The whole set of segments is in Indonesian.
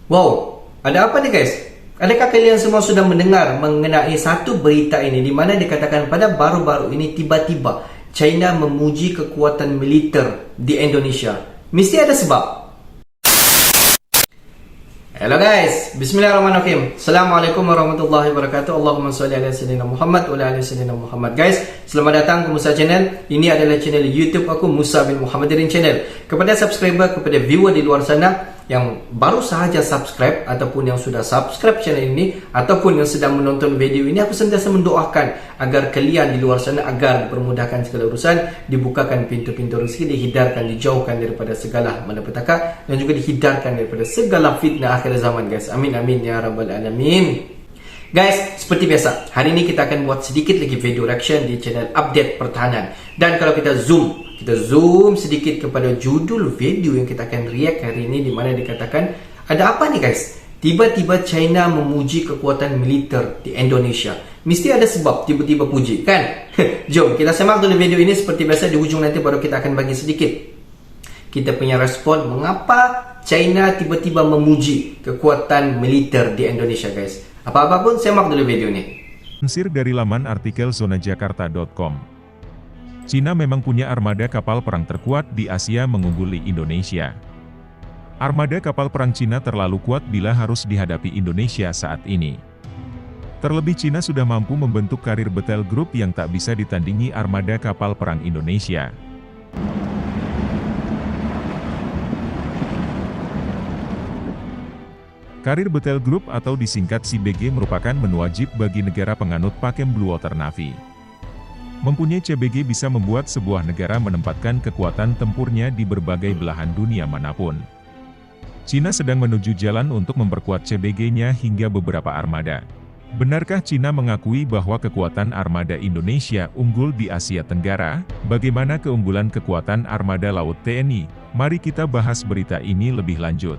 Wow, ada apa nih guys? Adakah kalian semua sudah mendengar mengenai satu berita ini di mana dikatakan pada baru-baru ini tiba-tiba China memuji kekuatan militer di Indonesia? Mesti ada sebab. Hello guys, bismillahirrahmanirrahim. Assalamualaikum warahmatullahi wabarakatuh. Allahumma sholli ala sayyidina Muhammad wa ala ali sayyidina Muhammad. Guys, selamat datang ke Musa Channel. Ini adalah channel YouTube aku, Musa bin Muhammadirin Channel. Kepada subscriber, kepada viewer di luar sana yang baru sahaja subscribe ataupun yang sudah subscribe channel ini ataupun yang sedang menonton video ini, aku sentiasa mendoakan agar kalian di luar sana agar dipermudahkan segala urusan, dibukakan pintu-pintu rezeki, dihindarkan, dijauhkan daripada segala malapetaka dan juga dihindarkan daripada segala fitnah akhir zaman guys. Amin amin ya rabbal alamin. Guys, seperti biasa, hari ini kita akan buat sedikit lagi video reaction di channel Update Pertahanan. Dan kalau kita zoom sedikit kepada judul video yang kita akan react hari ini, di mana dikatakan ada apa nih guys? Tiba-tiba China memuji kekuatan militer di Indonesia. Mesti ada sebab tiba-tiba puji, kan? Jom kita simak dulu video ini. Seperti biasa di ujung nanti baru kita akan bagi sedikit kita punya respon mengapa China tiba-tiba memuji kekuatan militer di Indonesia guys. Apa-apa pun simak dulu video ini. Lansir dari laman artikel zonajakarta.com. Cina memang punya armada kapal perang terkuat di Asia mengungguli Indonesia. Armada kapal perang Cina terlalu kuat bila harus dihadapi Indonesia saat ini. Terlebih Cina sudah mampu membentuk karir Battle Group yang tak bisa ditandingi armada kapal perang Indonesia. Karir Battle Group atau disingkat CBG merupakan menu wajib bagi negara penganut pakem Blue Water Navy. Mempunyai CBG bisa membuat sebuah negara menempatkan kekuatan tempurnya di berbagai belahan dunia manapun. Cina sedang menuju jalan untuk memperkuat CBG-nya hingga beberapa armada. Benarkah Cina mengakui bahwa kekuatan armada Indonesia unggul di Asia Tenggara? Bagaimana keunggulan kekuatan armada laut TNI? Mari kita bahas berita ini lebih lanjut.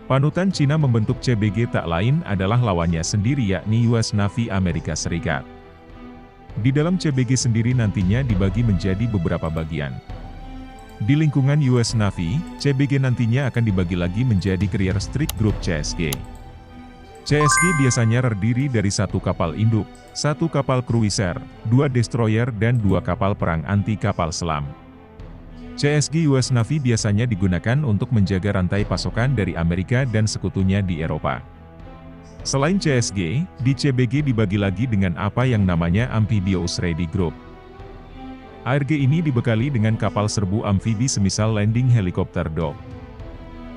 Panutan Cina membentuk CBG tak lain adalah lawannya sendiri, yakni US Navy Amerika Serikat. Di dalam CBG sendiri nantinya dibagi menjadi beberapa bagian. Di lingkungan US Navy, CBG nantinya akan dibagi lagi menjadi Carrier Strike Group CSG. CSG biasanya terdiri dari satu kapal induk, satu kapal cruiser, dua destroyer dan dua kapal perang anti kapal selam. CSG US Navy biasanya digunakan untuk menjaga rantai pasokan dari Amerika dan sekutunya di Eropa. Selain CSG, di CBG dibagi lagi dengan apa yang namanya Amphibious Ready Group. ARG ini dibekali dengan kapal serbu amfibi semisal landing helikopter Dog.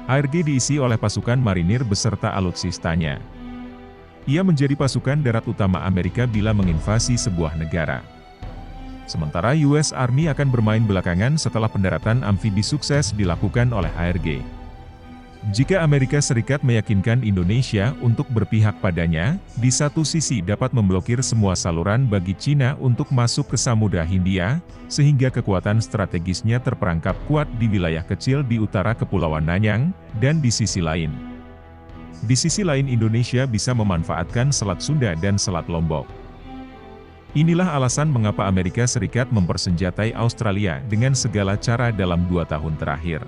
ARG diisi oleh pasukan marinir beserta alutsistanya. Ia menjadi pasukan darat utama Amerika bila menginvasi sebuah negara. Sementara US Army akan bermain belakangan setelah pendaratan amfibi sukses dilakukan oleh ARG. Jika Amerika Serikat meyakinkan Indonesia untuk berpihak padanya, di satu sisi dapat memblokir semua saluran bagi Cina untuk masuk ke Samudra Hindia, sehingga kekuatan strategisnya terperangkap kuat di wilayah kecil di utara Kepulauan Nanyang, dan di sisi lain Indonesia bisa memanfaatkan Selat Sunda dan Selat Lombok. Inilah alasan mengapa Amerika Serikat mempersenjatai Australia dengan segala cara dalam 2 tahun terakhir.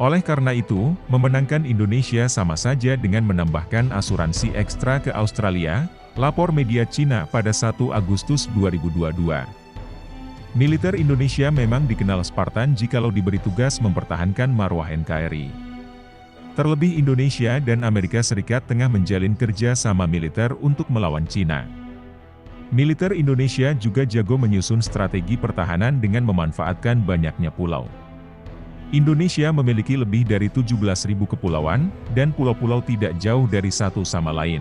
Oleh karena itu, memenangkan Indonesia sama saja dengan menambahkan asuransi ekstra ke Australia, lapor media Cina pada 1 Agustus 2022. Militer Indonesia memang dikenal Spartan jikalau diberi tugas mempertahankan marwah NKRI. Terlebih Indonesia dan Amerika Serikat tengah menjalin kerja sama militer untuk melawan Cina. Militer Indonesia juga jago menyusun strategi pertahanan dengan memanfaatkan banyaknya pulau. Indonesia memiliki lebih dari 17.000 kepulauan, dan pulau-pulau tidak jauh dari satu sama lain.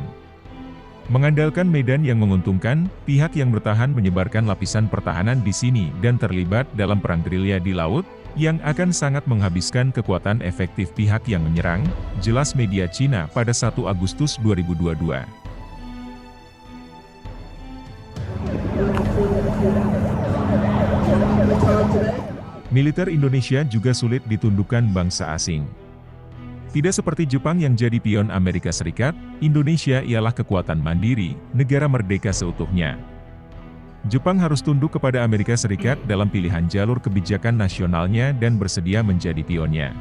Mengandalkan medan yang menguntungkan, pihak yang bertahan menyebarkan lapisan pertahanan di sini dan terlibat dalam perang gerilya di laut, yang akan sangat menghabiskan kekuatan efektif pihak yang menyerang, jelas media Cina pada 1 Agustus 2022. Militer Indonesia juga sulit ditundukkan bangsa asing. Tidak seperti Jepang yang jadi pion Amerika Serikat, Indonesia ialah kekuatan mandiri, negara merdeka seutuhnya. Jepang harus tunduk kepada Amerika Serikat dalam pilihan jalur kebijakan nasionalnya dan bersedia menjadi pionnya.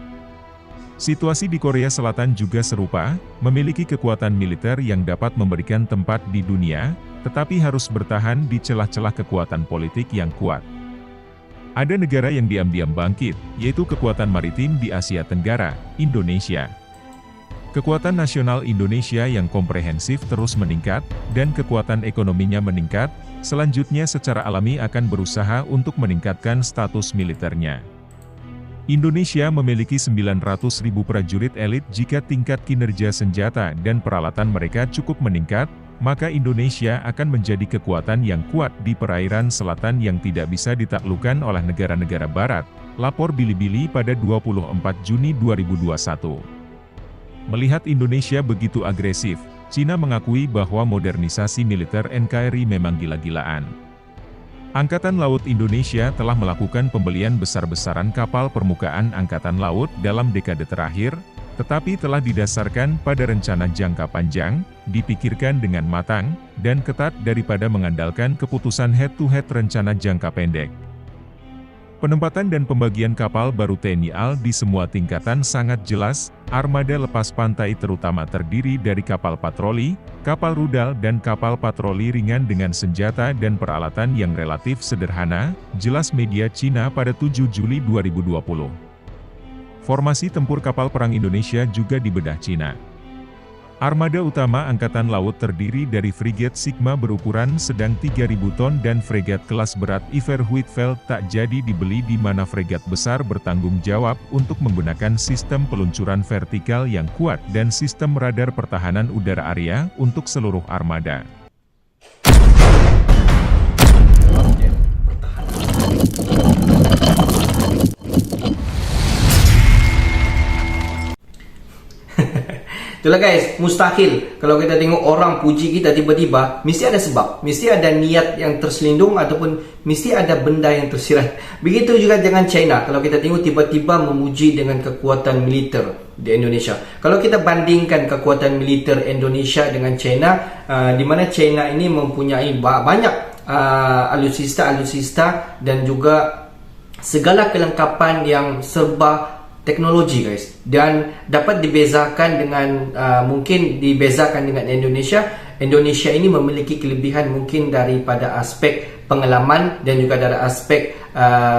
Situasi di Korea Selatan juga serupa, memiliki kekuatan militer yang dapat memberikan tempat di dunia, tetapi harus bertahan di celah-celah kekuatan politik yang kuat. Ada negara yang diam-diam bangkit, yaitu kekuatan maritim di Asia Tenggara, Indonesia. Kekuatan nasional Indonesia yang komprehensif terus meningkat, dan kekuatan ekonominya meningkat, selanjutnya secara alami akan berusaha untuk meningkatkan status militernya. Indonesia memiliki 900.000 prajurit elit. Jika tingkat kinerja senjata dan peralatan mereka cukup meningkat, maka Indonesia akan menjadi kekuatan yang kuat di perairan selatan yang tidak bisa ditaklukkan oleh negara-negara barat, lapor Bilibili pada 24 Juni 2021. Melihat Indonesia begitu agresif, Cina mengakui bahwa modernisasi militer NKRI memang gila-gilaan. Angkatan Laut Indonesia telah melakukan pembelian besar-besaran kapal permukaan Angkatan Laut dalam dekade terakhir, tetapi telah didasarkan pada rencana jangka panjang, dipikirkan dengan matang, dan ketat daripada mengandalkan keputusan head-to-head rencana jangka pendek. Penempatan dan pembagian kapal baru TNI AL di semua tingkatan sangat jelas. Armada lepas pantai terutama terdiri dari kapal patroli, kapal rudal dan kapal patroli ringan dengan senjata dan peralatan yang relatif sederhana, jelas media Cina pada 7 Juli 2020. Formasi tempur kapal perang Indonesia juga dibedah Cina. Armada utama Angkatan Laut terdiri dari frigat Sigma berukuran sedang 3.000 ton dan fregat kelas berat Iver Huitfeldt tak jadi dibeli, di mana fregat besar bertanggung jawab untuk menggunakan sistem peluncuran vertikal yang kuat dan sistem radar pertahanan udara area untuk seluruh armada. Itulah guys, mustahil kalau kita tengok orang puji kita tiba-tiba, mesti ada sebab, mesti ada niat yang terselindung ataupun mesti ada benda yang tersirat. Begitu juga dengan China, kalau kita tengok tiba-tiba memuji dengan kekuatan militer di Indonesia. Kalau kita bandingkan kekuatan militer Indonesia dengan China, di mana China ini mempunyai banyak alutsista dan juga segala kelengkapan yang serba teknologi guys, dan dapat dibezakan dengan mungkin dibezakan dengan Indonesia. Indonesia ini memiliki kelebihan mungkin daripada aspek pengalaman dan juga dari aspek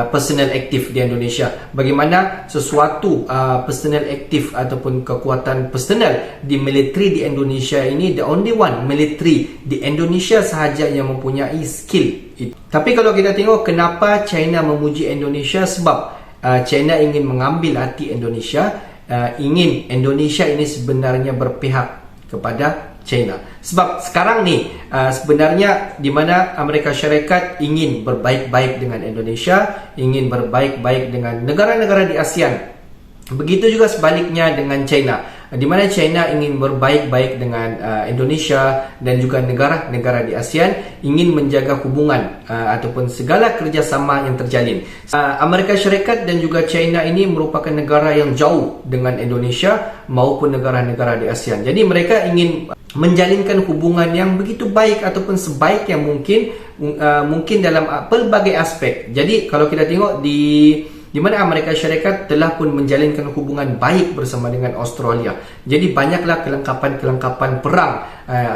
personal aktif di Indonesia. Bagaimana sesuatu personal aktif ataupun kekuatan personal di militeri di Indonesia ini, the only one militeri di Indonesia sahaja yang mempunyai skill itu. Tapi kalau kita tengok kenapa China memuji Indonesia, sebab China ingin mengambil hati Indonesia, ingin Indonesia ini sebenarnya berpihak kepada China. Sebab sekarang ni sebenarnya di mana Amerika Syarikat ingin berbaik-baik dengan Indonesia, ingin berbaik-baik dengan negara-negara di ASEAN. Begitu juga sebaliknya dengan China, di mana China ingin berbaik-baik dengan Indonesia dan juga negara-negara di ASEAN, ingin menjaga hubungan ataupun segala kerjasama yang terjalin. Amerika Syarikat dan juga China ini merupakan negara yang jauh dengan Indonesia maupun negara-negara di ASEAN. Jadi mereka ingin menjalinkan hubungan yang begitu baik ataupun sebaik yang mungkin dalam pelbagai aspek. Jadi kalau kita tengok di mana Amerika Syarikat telah pun menjalinkan hubungan baik bersama dengan Australia. Jadi banyaklah kelengkapan-kelengkapan perang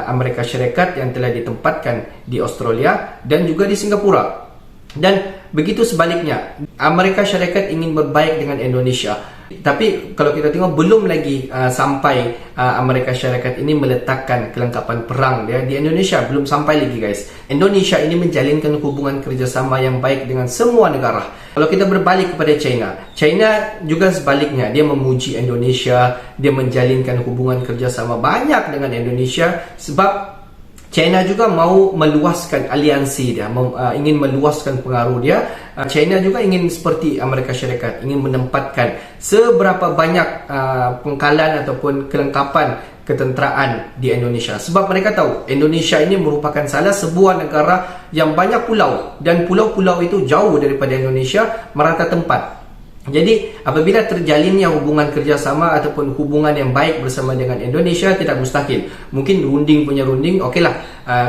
Amerika Syarikat yang telah ditempatkan di Australia dan juga di Singapura. Dan begitu sebaliknya, Amerika Syarikat ingin berbaik dengan Indonesia. Tapi kalau kita tengok belum lagi sampai Amerika Syarikat ini meletakkan kelengkapan perang dia di Indonesia, belum sampai lagi guys. Indonesia ini menjalinkan hubungan kerjasama yang baik dengan semua negara. Kalau kita berbalik kepada China, China juga sebaliknya, dia memuji Indonesia, dia menjalinkan hubungan kerjasama banyak dengan Indonesia sebab China juga mau meluaskan aliansi dia, ingin meluaskan pengaruh dia. China juga ingin seperti Amerika Syarikat, ingin menempatkan seberapa banyak pengkalan ataupun kelengkapan ketenteraan di Indonesia. Sebab mereka tahu Indonesia ini merupakan salah sebuah negara yang banyak pulau, dan pulau-pulau itu jauh daripada Indonesia, merata tempat. Jadi apabila terjalinnya hubungan kerjasama ataupun hubungan yang baik bersama dengan Indonesia, tidak mustahil. Mungkin runding punya runding, okeylah,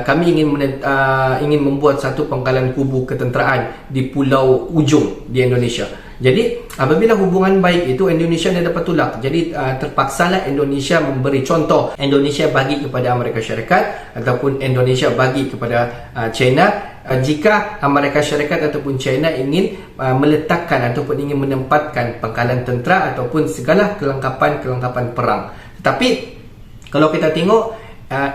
kami ingin membuat satu pangkalan kubu ketenteraan di pulau ujung di Indonesia. Jadi apabila hubungan baik itu, Indonesia dia dapat tolak. Jadi terpaksalah Indonesia memberi contoh. Indonesia bagi kepada Amerika Syarikat ataupun Indonesia bagi kepada China. Jika Amerika Syarikat ataupun China ingin meletakkan ataupun ingin menempatkan pangkalan tentera ataupun segala kelengkapan perang. Tetapi kalau kita tengok,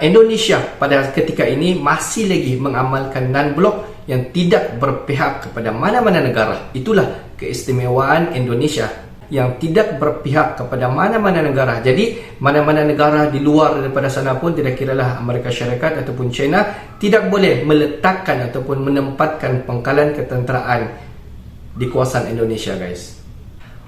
Indonesia pada ketika ini masih lagi mengamalkan non-blok yang tidak berpihak kepada mana-mana negara. Itulah keistimewaan Indonesia, yang tidak berpihak kepada mana-mana negara. Jadi mana-mana negara di luar daripada sana pun, tidak kiralah Amerika Syarikat ataupun China, tidak boleh meletakkan ataupun menempatkan pangkalan ketenteraan di kawasan Indonesia, guys.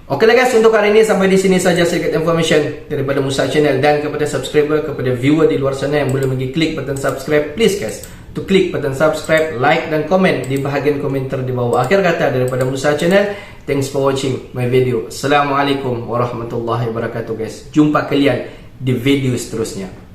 Okeylah guys, untuk hari ini sampai di sini saja sedikit information daripada Musa Channel. Dan kepada subscriber, kepada viewer di luar sana yang belum lagi klik button subscribe, please guys, to klik button subscribe, like dan komen di bahagian komentar di bawah. Akhir kata daripada Musa Channel, thanks for watching my video. Assalamualaikum warahmatullahi wabarakatuh guys. Jumpa kalian di video seterusnya.